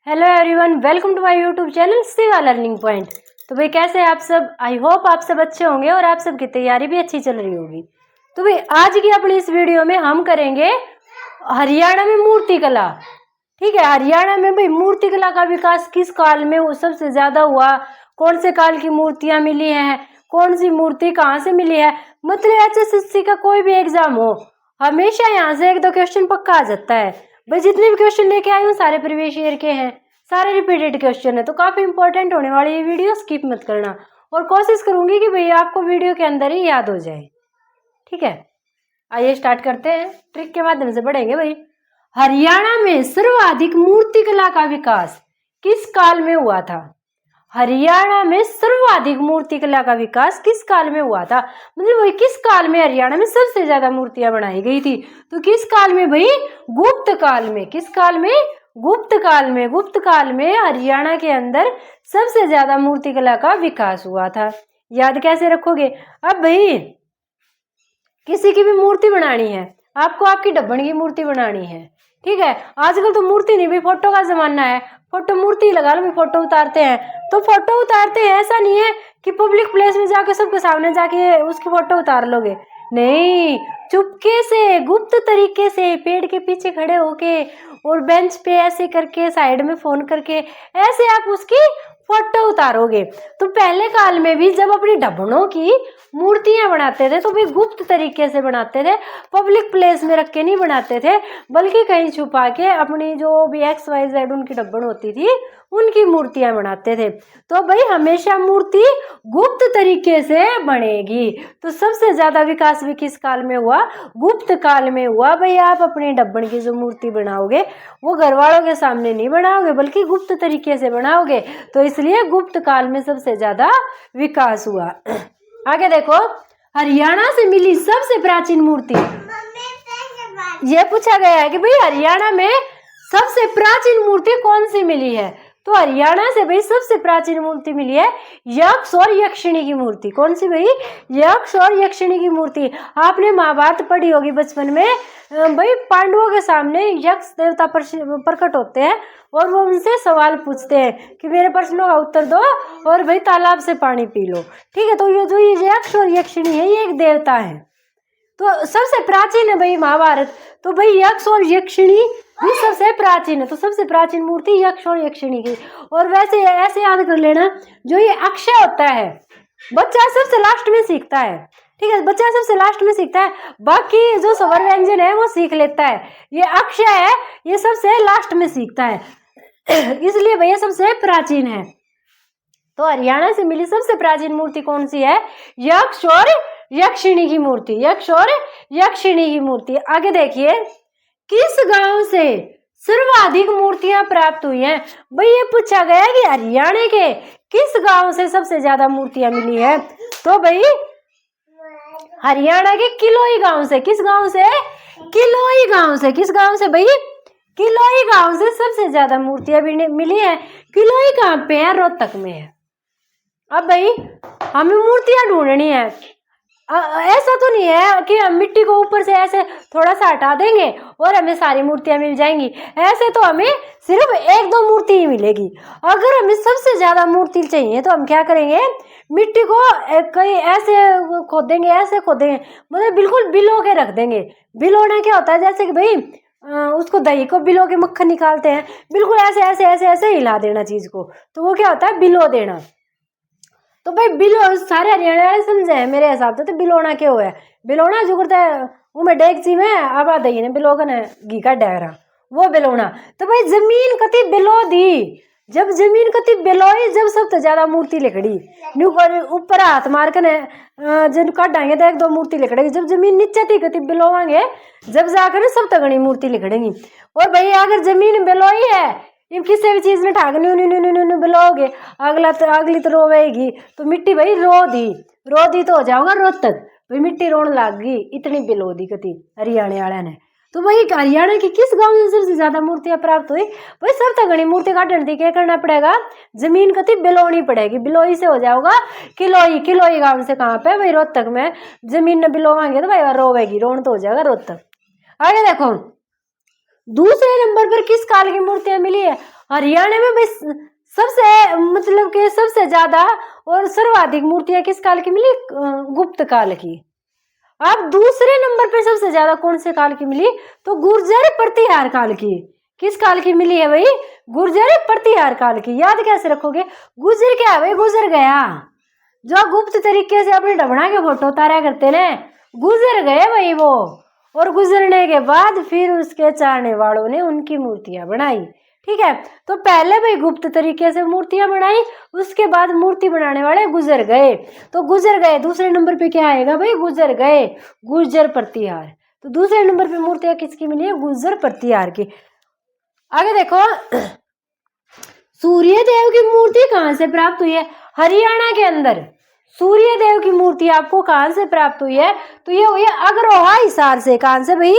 Hello everyone, welcome to my YouTube channel Shiva learning point. तो भाई कैसे हैं आप सब? आई होप आप सब अच्छे होंगे और आप सबकी तैयारी भी अच्छी चल रही होगी। तो भाई आज की अपनी इस वीडियो में हम करेंगे हरियाणा में मूर्ति कला। ठीक है, हरियाणा में भाई मूर्ति कला का विकास किस काल में वो सबसे ज्यादा हुआ, कौन से काल की मूर्तियां मिली हैं, कौन सी मूर्ति कहाँ से मिली है। मतलब HSSC का कोई भी एग्जाम हो, हमेशा यहाँ से एक दो क्वेश्चन पक्का आ जाता है। भाई जितने भी क्वेश्चन लेके आई हूँ सारे प्रीवियस ईयर के हैं, सारे रिपीटेड क्वेश्चन है, तो काफी इंपॉर्टेंट होने वाली ये वीडियो, स्किप मत करना। और कोशिश करूंगी कि भाई आपको वीडियो के अंदर ही याद हो जाए। ठीक है, आइए स्टार्ट करते हैं, ट्रिक के माध्यम से पढ़ेंगे। भाई हरियाणा में सर्वाधिक मूर्ति कला का विकास किस काल में हुआ था? हरियाणा में सर्वाधिक मूर्ति कला का विकास किस काल में हुआ था? मतलब भाई किस काल में हरियाणा में सबसे ज्यादा मूर्तियां बनाई गई थी? तो किस काल में भाई? गुप्त काल में। किस काल में? गुप्त काल में। गुप्त काल में हरियाणा के अंदर सबसे ज्यादा मूर्ति कला का विकास हुआ था। याद कैसे रखोगे? अब भाई किसी की भी मूर्ति बनानी है आपको, आपकी डब्बन की मूर्ति बनानी है। ठीक है, आजकल तो मूर्ति नहीं भाई, फोटो का जमाना है, फोटो मूर्ति लगा लो, फोटो उतारते हैं। तो फोटो उतारते हैं, ऐसा नहीं है कि पब्लिक प्लेस में जाके सबके सामने जाके उसकी फोटो उतार लोगे, नहीं, चुपके से गुप्त तरीके से पेड़ के पीछे खड़े होके और बेंच पे ऐसे करके साइड में फोन करके ऐसे आप उसकी फोटो उतारोगे। तो पहले काल में भी जब अपनी डब्बनों की मूर्तियां बनाते थे तो भी गुप्त तरीके से बनाते थे, पब्लिक प्लेस में रख के नहीं बनाते थे, बल्कि कहीं छुपा के अपनी जो भी XYZ उनकी डब्बन होती थी उनकी मूर्तियां बनाते थे। तो भाई हमेशा मूर्ति गुप्त तरीके से बनेगी। तो सबसे ज्यादा विकास भी किस काल में हुआ? गुप्त काल में हुआ। भाई आप अपनी डब्बन की जो मूर्ति बनाओगे वो घर वालों के सामने नहीं बनाओगे, बल्कि गुप्त तरीके से बनाओगे, तो इसलिए गुप्त काल में सबसे ज्यादा विकास हुआ। आगे देखो, हरियाणा से मिली सबसे प्राचीन मूर्ति। यह पूछा गया है कि भाई हरियाणा में सबसे प्राचीन मूर्ति कौन सी मिली है? तो हरियाणा से भाई सबसे प्राचीन मूर्ति मिली है यक्ष और यक्षिणी की मूर्ति। कौन सी भाई? यक्ष और यक्षिणी की मूर्ति। आपने महाभारत पढ़ी होगी बचपन में। भाई पांडवों के सामने यक्ष देवता प्रकट होते हैं और वो उनसे सवाल पूछते हैं कि मेरे प्रश्नों का उत्तर दो और भाई तालाब से पानी पी लो। ठीक है, तो ये जो ये यक्ष और यक्षिणी है ये एक देवता है। तो सबसे प्राचीन है भाई महाभारत। तो भाई यक्ष और यक्षिणी भी सबसे प्राचीन है। तो सबसे प्राचीन मूर्ति यक्ष और यक्षिणी की। और वैसे ऐसे याद कर लेना, जो ये अक्षय होता है बच्चा सबसे लास्ट में सीखता है। ठीक है, बच्चा सबसे लास्ट में सीखता है, बाकी जो स्वर व्यंजन है वो सीख लेता है। ये अक्षय है, ये सबसे लास्ट में सीखता है, इसलिए भैया सबसे प्राचीन है। तो हरियाणा से मिली सबसे प्राचीन मूर्ति कौन सी है? यक्ष और यक्षिणी की मूर्ति। यक्ष और यक्षिणी की मूर्ति। आगे देखिए, किस गांव से सर्वाधिक मूर्तियां प्राप्त हुई हैं? भाई ये पूछा गया कि हरियाणा के किस गांव से सबसे ज्यादा मूर्तियां मिली है? तो भाई हरियाणा के किलोई गांव से। किस गांव से? किलोई गांव से। किस गांव से भाई? किलोई गांव से सबसे ज्यादा मूर्तियां भी मिली है। किलोई कहाँ पे है? रोहतक में है। अब भाई हमें मूर्तियां ढूंढनी है, ऐसा तो नहीं है कि हम मिट्टी को ऊपर से ऐसे थोड़ा सा हटा देंगे और हमें सारी मूर्तियां मिल जाएंगी। ऐसे तो हमें सिर्फ एक दो मूर्ति ही मिलेगी। अगर हमें सबसे ज्यादा मूर्ति चाहिए तो हम क्या करेंगे? मिट्टी को कहीं ऐसे खोदेंगे, ऐसे खोदेंगे, मतलब बिल्कुल बिलो के रख देंगे। बिलोना क्या होता है? जैसे कि भाई उसको दही को बिलो के मक्खन निकालते हैं, बिल्कुल ऐसे ऐसे ऐसे ऐसे हिला देना चीज को, तो वो क्या होता है? बिलो देना। तो भाई बिलो सारे हरियाणा वाले समझे हैं मेरे हिसाब से। तो बिलोना क्या हुआ है? बिलोना जो करता है वो में डेगची में अब दही ने बिलो का घी का डहरा, वो बिलोना। तो भाई जमीन कति बिलो दी, जब जमीन कति बिलोई, जब सबसे ज्यादा मूर्ति लिखड़ी ऊपर हाथ मार के जब काटाएंगे तो एक दो मूर्ति लिखड़ेगी। जब जमीन नीचे थी कति बिलोवांगे, जब जाकर सब तगड़ी मूर्ति लिखड़ेगी। और भाई अगर जमीन बिलोई है, किसी भी चीज में ठाकनी बिलोगे, अगली तो रोवेगी, तो मिट्टी भाई रो दी तो हो जाओगा रोहतक। भाई मिट्टी रोने लग गई, इतनी बिलो दी कति हरियाणा वाले ने। तो भाई हरियाणा की किस गांव में सबसे ज्यादा मूर्तियां प्राप्त हुई? भाई सब तक घनी मूर्ति काटने थी, क्या करना पड़ेगा? जमीन कति बिलोनी पड़ेगी, बिलोई से हो जाओगा किलोई। किलोई गांव से कहाँ पे? भाई रोहतक में। जमीन न बिलोवांगे तो भाई रोवेगी, रोन तो हो जाएगा रोहतक। आगे देखो, दूसरे नंबर पर किस काल की मूर्तियां मिली है? हरियाणा में भाई सबसे मतलब कि सबसे ज्यादा और सर्वाधिक मूर्तियां किस काल की मिली? गुप्त काल की। अब दूसरे नंबर पे सबसे ज्यादा कौन से काल की मिली? तो गुर्जर प्रतिहार काल की। किस काल की मिली है भाई? गुर्जर प्रतिहार काल की। याद कैसे रखोगे? गुजर क्या है भाई? गुजर गया। जो गुप्त तरीके से अपने ढबणा के फोटो उतारा करते ना, गुजर गए भाई वो। और गुजरने के बाद फिर उसके चाहने वालों ने उनकी मूर्तियां बनाई। ठीक है, तो पहले भाई गुप्त तरीके से मूर्तियां बनाई, उसके बाद मूर्ति बनाने वाले गुजर गए। तो गुजर गए दूसरे नंबर पे क्या आएगा भाई? गुजर गए, गुर्जर प्रतिहार। तो दूसरे नंबर पे मूर्तियां किसकी मिली है? गुर्जर प्रतिहार की। आगे देखो, सूर्य देव की मूर्ति कहां से प्राप्त हुई है? हरियाणा के अंदर सूर्य देव की मूर्ति आपको कहां से प्राप्त हुई है? तो ये हुई है अग्रोहा हिसार से। कहां से भाई?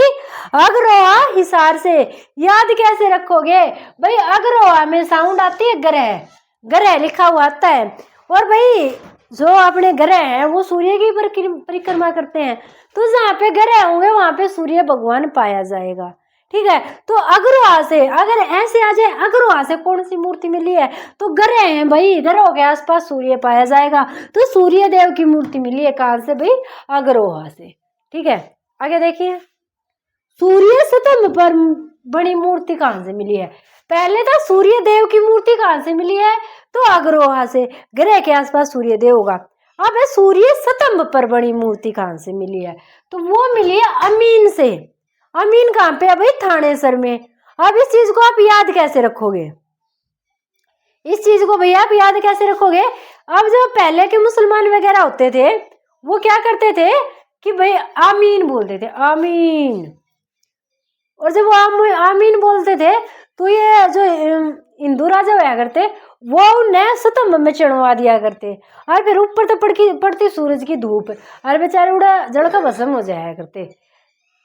अग्रोहा हिसार से। याद कैसे रखोगे भाई? अग्रोहा में साउंड आती है ग्रह, ग्रह लिखा हुआ आता है। और भाई जो अपने ग्रह हैं वो सूर्य की परिक्रमा करते हैं, तो जहाँ पे ग्रह होंगे वहां पे सूर्य भगवान पाया जाएगा। ठीक है, तो अग्रोहा से, अगर ऐसे आ जाए अग्रोहा से कौन सी मूर्ति मिली है? तो ग्रह है भाई, ग्रहों के आसपास सूर्य पाया जाएगा, तो सूर्य देव की मूर्ति मिली है कहां से भाई? अग्रोहा से। ठीक है, आगे देखिए, सूर्य स्तंभ पर बनी मूर्ति कहां से मिली है? पहले था सूर्य देव की मूर्ति कहां से मिली है? तो अग्रोहा से, ग्रह के आसपास सूर्य देव होगा। अब है सूर्य स्तंभ पर बनी मूर्ति कहां से मिली है? तो वो मिली है अमीन से। अमीन कहां पे है भाई? थानेसर में। अब इस चीज को आप याद कैसे रखोगे? इस चीज को भैया आप याद कैसे रखोगे? अब जो पहले के मुसलमान वगैरह होते थे वो क्या करते थे कि भाई आमीन बोलते थे, आमीन। और जब वो आमीन बोलते थे तो ये जो हिंदू राजा हुआ करते वो उन्हें स्तंभ में चढ़वा दिया करते, और फिर ऊपर तो पड़ती सूरज की धूप, और बेचारे उड़ा जड़ का भस्म हो जाया करते।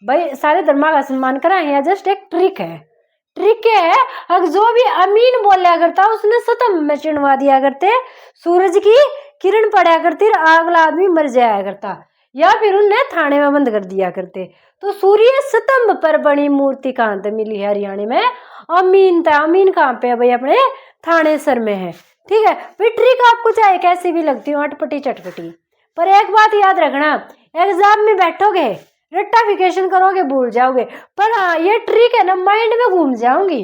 भाई सारे धर्मा का सम्मान करा है, जस्ट एक ट्रिक है। ट्रिक है, अगर जो भी अमीन बोला करता उसने स्तंभ में चिणवा दिया करते, सूरज की किरण पड़ा करती, अगला आदमी मर जाया करता, या फिर उन्हें थाने में बंद कर दिया करते। तो सूर्य स्तंभ पर बनी मूर्ति कहां से मिली है? हरियाणा में अमीन था। अमीन कहाँ पे है भाई? अपने थानेसर में है। ठीक है भाई, ट्रिक आपको चाहे कैसी भी लगती हो, अटपटी चटपटी, पर एक बात याद रखना, एग्जाम में बैठोगे रट्टाफिकेशन करोगे भूल जाओगे, पर हाँ ये ट्रिक है ना माइंड में घूम जाऊंगी,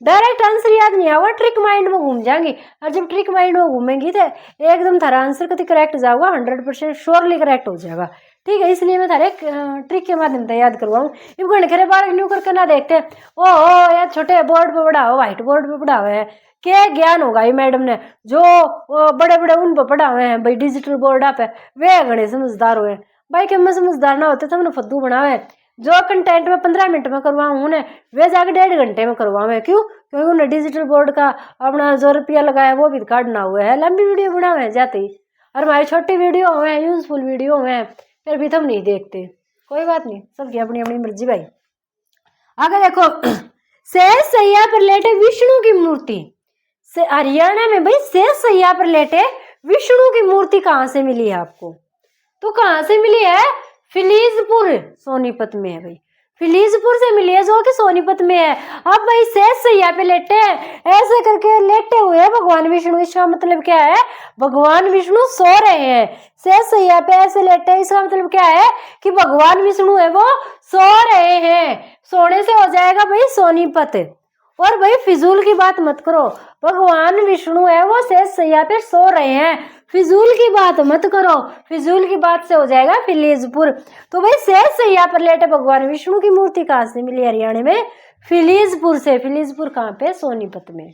डायरेक्ट आंसर याद नहीं आएगा, ट्रिक माइंड में घूम जाएंगी। और जब ट्रिक माइंड में घूमेंगी तो एकदम थारा आंसर कभी करेक्ट जाऊंगा, 100% श्योरली करेक्ट हो जाएगा। ठीक है, इसलिए मैं थारे ट्रिक के माध्यम से याद करवाऊँ। इब घंटे बार न्यू करके ना देखते ओ यार छोटे बोर्ड पे पढ़ाओ, व्हाइट बोर्ड पे पढ़ाओ है, क्या ज्ञान होगा ये मैडम ने, जो बड़े बड़े उन पर पढ़ा हुए हैं भाई डिजिटल बोर्ड पे, वे घने समझदार हुए भाई। कि मैं समझदार ना होते तो मैंने फद्दू बनावे, जो कंटेंट में 15 मिनट में करवाऊँ उन्हें वे जाके 1.5 घंटे में करवावे। क्यों? क्योंकि उन्हें डिजिटल बोर्ड का अपना जो रुपया लगाया वो भी काटना हुआ है, लंबी वीडियो बनावे जाते ही, और हमारी छोटी वीडियो हुए हैं, यूजफुल वीडियो हुए हैं, फिर भी तुम नहीं देखते। कोई बात नहीं, सबकी अपनी अपनी मर्जी भाई। आगे देखो, शेष सैया पर लेटे विष्णु की मूर्ति, हरियाणा में भाई शेष सैया पर लेटे विष्णु की मूर्ति कहाँ से मिली है आपको? तो कहां से मिली है? फिलीजपुर सोनीपत में है भाई, फिलीजपुर से मिली है जो कि सोनीपत में है। अब भाई शेष सैया पे लेटे हैं, ऐसे करके लेटे हुए हैं भगवान विष्णु, इसका मतलब क्या है? भगवान विष्णु सो रहे हैं, शेष सैया पे ऐसे लेटे हैं, इसका मतलब क्या है कि भगवान विष्णु है वो सो रहे हैं। सोने से हो जाएगा भाई सोनीपत। और भाई फिजूल की बात मत करो, भगवान विष्णु है वो शेष सैया पे सो रहे हैं, फिजूल की बात मत करो, फिजूल की बात से हो जाएगा फिलीजपुर। तो भाई शेष सैया पर लेटे भगवान विष्णु की मूर्ति कहां से मिली? हरियाणा में फिलीजपुर से। फिलीजपुर कहां पे? सोनीपत में।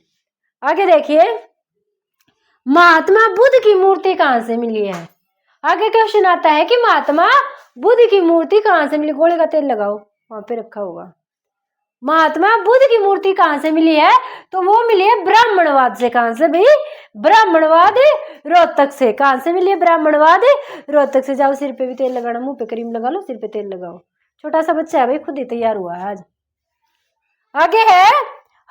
आगे देखिए, महात्मा बुद्ध की मूर्ति कहां से मिली है? आगे क्वेश्चन आता है कि महात्मा बुद्ध की मूर्ति कहां से मिली? गोले का तेल लगाओ, वहां पे रखा होगा। महात्मा बुद्ध की मूर्ति कहां से मिली है? तो वो मिली है ब्राह्मणवाद से। कहां से भाई? ब्राह्मणवाद रोहतक से। कहां से मिली है ब्राह्मणवाद? रोहतक से। जाओ सिर पे भी तेल लगाना, मुंह पे क्रीम लगा लो, सिर पे तेल लगाओ, छोटा सा बच्चा है भाई, खुद ही तैयार हुआ है आज। आगे है,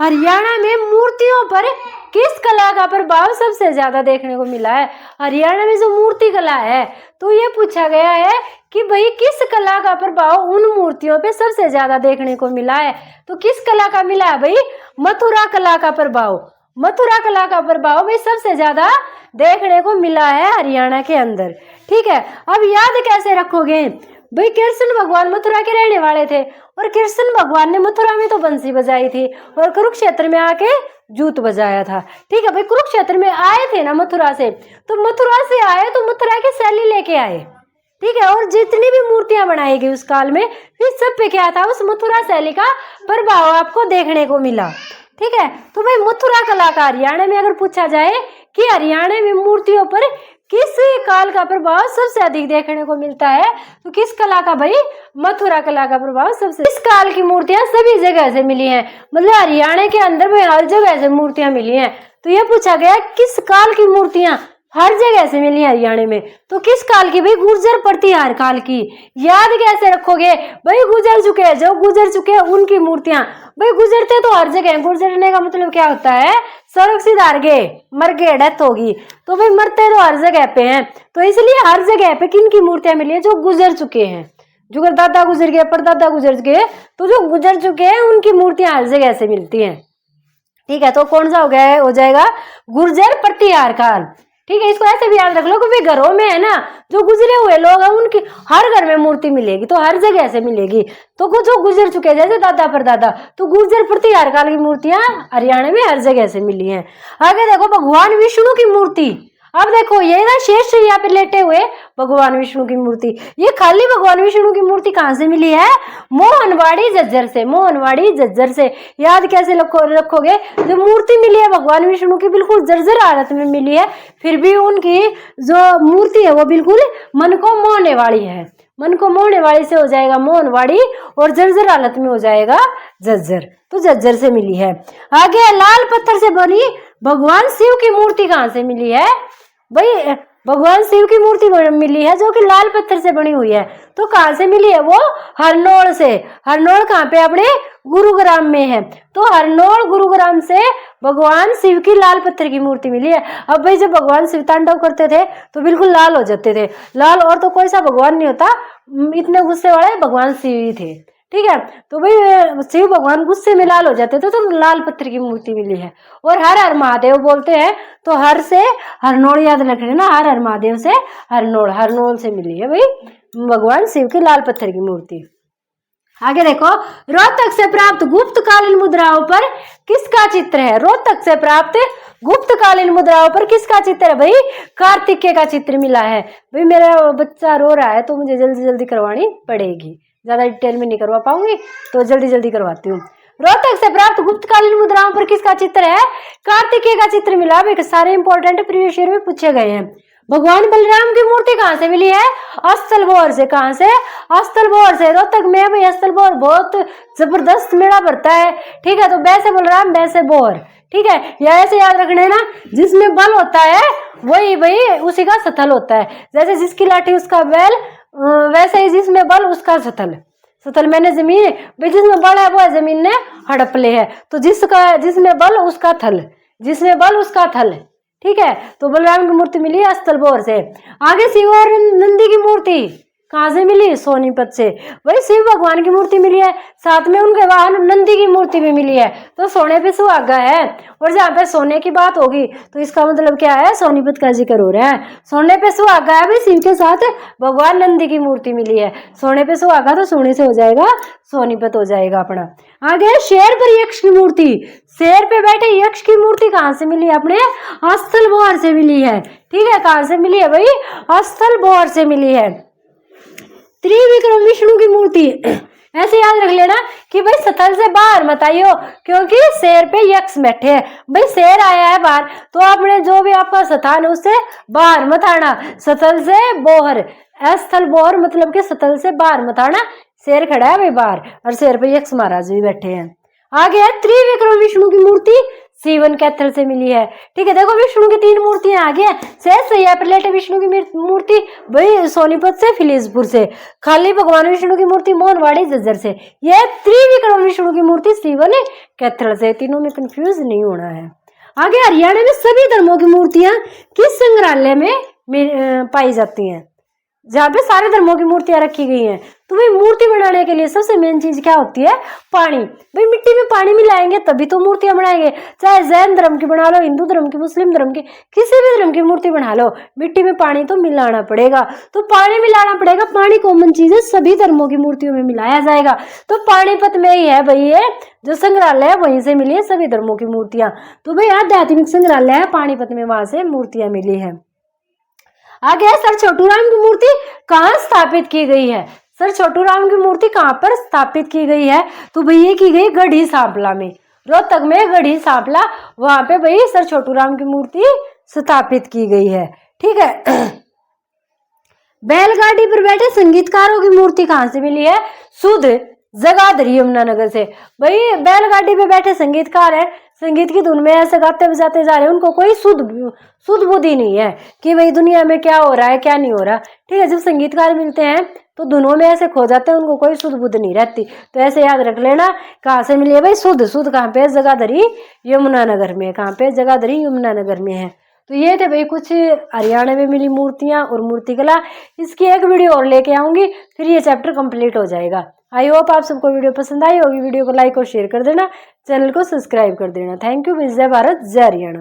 हरियाणा में मूर्तियों पर किस कला का प्रभाव सबसे ज्यादा देखने को मिला है? हरियाणा में जो मूर्ति कला है, तो ये पूछा गया है कि भाई किस कला का प्रभाव उन मूर्तियों पे सबसे ज्यादा देखने को मिला है। तो किस कला का मिला है भाई? मथुरा कला का प्रभाव। मथुरा कला का प्रभाव भाई सबसे ज्यादा देखने को मिला है हरियाणा के अंदर। ठीक है, अब याद कैसे रखोगे भाई? कृष्ण भगवान मथुरा के रहने वाले थे और कृष्ण भगवान ने मथुरा में तो बंसी बजाई थी और कुरुक्षेत्र में आके जूत बजाया था। ठीक है भाई, कुरुक्षेत्र में आए थे ना मथुरा से, तो मथुरा से आए तो मथुरा की शैली लेके आए। ठीक है, और जितनी भी मूर्तियां बनाई गई उस काल में, फिर सब पे क्या था? उस मथुरा शैली का प्रभाव आपको देखने को मिला। ठीक है, तो भाई मथुरा कला का हरियाणा में अगर पूछा जाए कि हरियाणा में मूर्तियों पर किस काल का प्रभाव सबसे अधिक देखने को मिलता है, तो किस कला का भाई? मथुरा कला का प्रभाव सबसे। इस काल की मूर्तियां सभी जगह से मिली हैं, मतलब हरियाणा के अंदर भाई हर जगह से मूर्तियां मिली हैं। तो ये पूछा गया किस काल की मूर्तियां हर जगह से मिली हरियाणा में, तो किस काल की भाई? गुर्जर प्रतिहार काल की। याद कैसे रखोगे भाई? गुजर चुके, जो गुजर चुके उनकी मूर्तियां। भाई गुजरते तो हर जगह, गुजरने का मतलब क्या होता है? सड़क से हार गए, मर गए, डेथ होगी, तो भाई मरते तो हर जगह पे हैं। तो इसलिए हर जगह पे किन की मूर्तियां मिली है? जो गुजर चुके हैं, जो दादा गुजर गए, परदादा गुजर गए, तो जो गुजर चुके हैं उनकी मूर्तियां हर जगह से मिलती हैं। ठीक है, तो कौन सा हो गया? हो जाएगा गुर्जर प्रतिहार काल। ठीक है, इसको ऐसे भी याद रख लो कि भाई घरों में है ना जो गुजरे हुए लोग हैं उनकी हर घर में मूर्ति मिलेगी, तो हर जगह से मिलेगी। तो कुछ जो गुजर चुके हैं जैसे दादा परदादा, तो गुर्जर प्रतिहार काल की मूर्तियां हरियाणा में हर जगह से मिली हैं। आगे देखो भगवान विष्णु की मूर्ति। अब देखो ये ना शेष यहाँ पे लेटे हुए भगवान विष्णु की मूर्ति, ये खाली भगवान विष्णु की मूर्ति कहाँ से मिली है? मोहनवाड़ी झज्जर से। मोहनवाड़ी झज्जर से। याद कैसे रखोगे? जो मूर्ति मिली है भगवान विष्णु की बिल्कुल जर्जर हालत में मिली है, फिर भी उनकी जो मूर्ति है वो बिल्कुल मन को मोहने वाली है। मन को मोहने वाली से हो जाएगा मोहनवाड़ी और जर्जर हालत में हो जाएगा झज्जर, तो झज्जर से मिली है। आगे लाल पत्थर से बनी भगवान शिव की मूर्ति कहाँ से मिली है? भाई भगवान शिव की मूर्ति मिली है जो कि लाल पत्थर से बनी हुई है, तो कहाँ से मिली है? वो हरनौल से। हरनौल कहाँ पे? अपने गुरुग्राम में है, तो हरनौल गुरुग्राम से भगवान शिव की लाल पत्थर की मूर्ति मिली है। अब भाई जब भगवान शिव तांडव करते थे तो बिल्कुल लाल हो जाते थे, लाल और तो कोई सा भगवान नहीं होता, इतने गुस्से वाले भगवान शिव ही थे। ठीक है, तो भाई शिव भगवान गुस्से में लाल हो जाते थे, तो लाल पत्थर की मूर्ति मिली है। और हर हर महादेव बोलते हैं, तो हर से हरनौल याद रख लेना, हर हर महादेव से हरनौल, हरनौल से मिली है भाई भगवान शिव की लाल पत्थर की मूर्ति। आगे देखो, रोहतक से प्राप्त गुप्त कालीन मुद्राओं पर किसका चित्र है? रोहतक से प्राप्त गुप्त कालीन मुद्राओं पर किसका चित्र है? भाई कार्तिकेय का चित्र मिला है। भाई मेरा बच्चा रो रहा है तो मुझे जल्दी जल्दी करवानी पड़ेगी, ज्यादा डिटेल में नहीं करवा पाऊंगी, तो जल्दी जल्दी करवाती हूँ। रोहतक से प्राप्त गुप्तकालीन मुद्राओं पर किसका चित्र है? कार्तिकेय का चित्र मिला। सारे इंपॉर्टेंट प्रीवियस ईयर में पूछे गए हैं। भगवान बलराम की मूर्ति कहाँ से मिली है? अस्थलबोर से। कहाँ से? अस्थलबोर से। रोहतक में भाई अस्थलबोर बहुत जबरदस्त मेला भरता है। ठीक है, तो वैसे बलराम वैसे बोर। ठीक है, या ऐसे याद रखना है ना, जिसमें बल होता है वही भाई उसी का स्थल होता है। जैसे जिसकी लाठी उसका बैल, वैसे ही जिसमें बल उसका स्थल। स्थल मैंने जमीन, भाई जिसमें बल है वो है जमीन ने हड़पले है, तो जिसमें बल उसका थल, जिसमें बल उसका थल। ठीक है, तो बलराम की मूर्ति मिली है स्थलबोर से। आगे शिव और नंदी की मूर्ति कहाँ से मिली? सोनीपत से। वही शिव भगवान की मूर्ति मिली है, साथ में उनके वाहन नंदी की मूर्ति भी मिली है, तो सोने पे सुहागा है। और जहाँ पे सोने की बात होगी तो इसका मतलब क्या है? सोनीपत का जिक्र हो रहा है। सोने पे सुहागा है भाई, शिव के साथ भगवान नंदी की मूर्ति मिली है। सोने पे सुहागा तो सोने से हो जाएगा सोनीपत हो जाएगा अपना। आगे शेर पर यक्ष की मूर्ति। शेर पे बैठे यक्ष की मूर्ति कहाँ से मिली है? अपने अस्थलबोर से मिली है। ठीक है, कहाँ से मिली है भाई? अस्थलबोर से मिली है। त्रिविक्रम विष्णु की मूर्ति ऐसे याद रख लेना कि भाई स्थल से बाहर मत आइयो, क्योंकि शेर पे यक्ष बैठे हैं। भाई शेर आया है बाहर, तो आपने जो भी आपका स्थान है उससे बाहर मत आना। स्थल से बोहर, स्थल बोहर मतलब कि स्थल से बाहर मत आना। शेर खड़ा है भाई बाहर और शेर पे यक्ष महाराज भी बैठे हैं। आगे है त्रिविक्रम विष्णु की मूर्ति, सीवन कैथल से मिली है। ठीक है, देखो विष्णु की 3 मूर्तियां आगे हैं। शेष या प्लेट विष्णु की मूर्ति भाई सोनीपत से, फिलिसपुर से। खाली भगवान विष्णु की मूर्ति मोहनवाड़ी झज्जर से। यह त्रिविक्रम विष्णु की मूर्ति सीवन कैथल से। तीनों में कंफ्यूज नहीं होना है। आगे हरियाणा में सभी धर्मों की मूर्तियां किस संग्रहालय में पाई जाती हैं? जहाँ पे सारे धर्मों की मूर्तियां रखी गई हैं। तो भाई मूर्ति बनाने के लिए सबसे मेन चीज क्या होती है? पानी। भाई मिट्टी में पानी मिलाएंगे तभी तो मूर्तियां बनाएंगे। चाहे जैन धर्म की बना लो, हिंदू धर्म की, मुस्लिम धर्म की, किसी भी धर्म की मूर्ति बना लो, मिट्टी में पानी तो मिलाना पड़ेगा। तो पानी मिलाना पड़ेगा, पानी कॉमन चीज है, सभी धर्मों की मूर्तियों में मिलाया जाएगा। तो पानीपत में ही है भाई ये जो संग्रहालय है, वहीं से मिली है सभी धर्मों की मूर्तियां। तो भाई आध्यात्मिक संग्रहालय है पानीपत में, वहां से मूर्तियां मिली है। आगे है सर छोटू राम की मूर्ति कहाँ स्थापित की गई है? सर छोटू राम की मूर्ति कहाँ पर स्थापित की गई है? तो भाई ये की गई गढ़ी सांपला में, रोहतक में गढ़ी सांपला, वहां पे भाई सर छोटू राम की मूर्ति स्थापित की गई है। ठीक है। बैलगाड़ी पर बैठे संगीतकारों की मूर्ति कहाँ से मिली है? सुध जगाधरी यमुनानगर से। भाई बैलगाड़ी पे बैठे संगीतकार है, संगीत की धुन में ऐसे गाते बजाते जा रहे हैं, उनको कोई शुद्ध बुद्धि नहीं है कि भाई दुनिया में क्या हो रहा है क्या नहीं हो रहा। ठीक है, जब संगीतकार मिलते हैं तो धुनों में ऐसे खो जाते हैं, उनको कोई शुद्ध बुद्धि नहीं रहती। तो ऐसे याद रख लेना कहाँ से मिली है भाई? शुद्ध कहाँ पे? जगाधरी यमुनानगर में। कहाँ पे? जगाधरी यमुनानगर में है। तो ये थे भाई कुछ हरियाणा में मिली मूर्तियां और मूर्तिकला। इसकी एक वीडियो और लेके आऊंगी, फिर ये चैप्टर कंप्लीट हो जाएगा। आई होप आप सबको वीडियो पसंद आई होगी। वीडियो को लाइक और शेयर कर देना, चैनल को सब्सक्राइब कर देना। Thank you. जय भारत, जय हरियाणा।